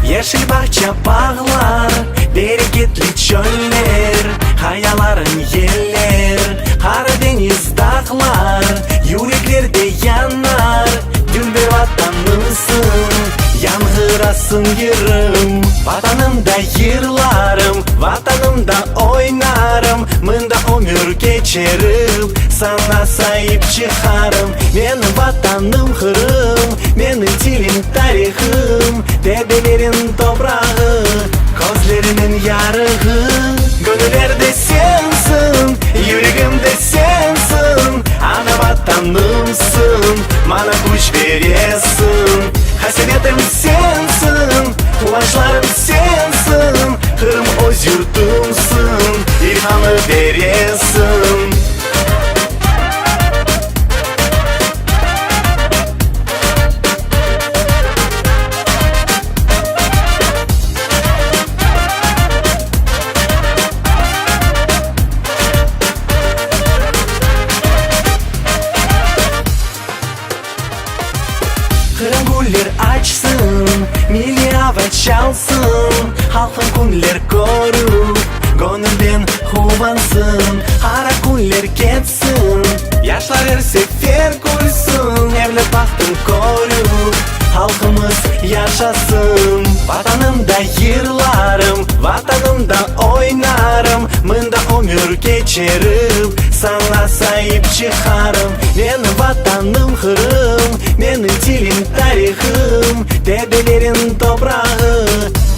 Yeşil bahçe bağlar, bereketli çöller, hayaların yeller, Karadeniz dağlar, yüreklerde yanar. Gül bir vatanımsın, yankırasın yırım. Vatanımda yırlarım, vatanımda oynarım. Mında ömür geçerim, sana sahip çıkarım. Benim vatanım Kırım, benim dilim tarihim. Dedelerin toprağı, gözlerinin yarığı. Gönüllerde sensin, yüreğimde sensin. Ana vatanımsın, bana güç veresin. Hasenetim sensin, kıvançlarım sensin. Kırım öz yurtumsun, ilhamı veresin. Kırım güller açsın, milli hava çalsın. Halkın güller korur, gönülden huvansın. Kara güller geçsin, yaşlar her sefer koysun. Evlat baktın korur, halkımız yaşasın. Vatanımda yırlarım, vatanımda oynarım. Mında ömür geçerim, sana sahip çıkarım. Benim vatanım Kırım, benim dilim tarihim. Dedelerin toprağı,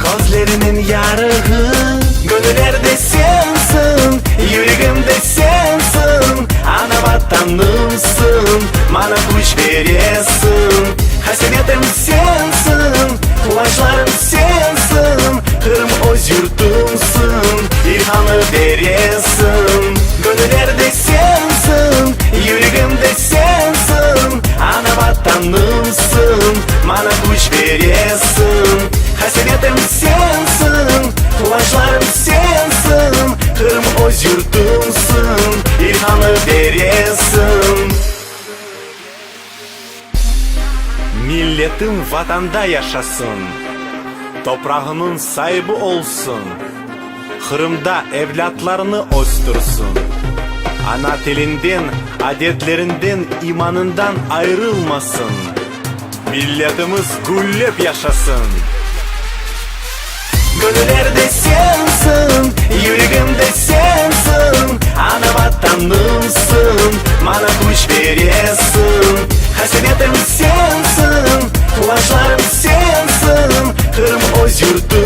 gözlerinin yarığı. Gönüllerde sensin, yüreğimde sensin. Ana vatanımsın, bana güç veresin. Hasenetim sensin, kıvançlarım sensin. Kırım öz yurtumsun, ilhamı veresin. Gönüllerde sensin, yüreğimde sensin. Ana vatanımsın, bana güç veresin. Hasenetim sensin, kıvançlarım sensin. Kırım öz yurtumsun, ilhamı veresin. Milletim vatanda yaşasın, toprağının sahibi olsun. Kırım'da evlatlarını östürsün. Ana tilinden, adetlerinden, imanından ayrılmasın. Milletimiz güllep yaşasın. Gönüllerde sensin, yüreğimde sensin. Ana vatanımsın, bana güç veresin. Hasenetim sensin, kıvançlarım sensin. Kırım öz yurtum.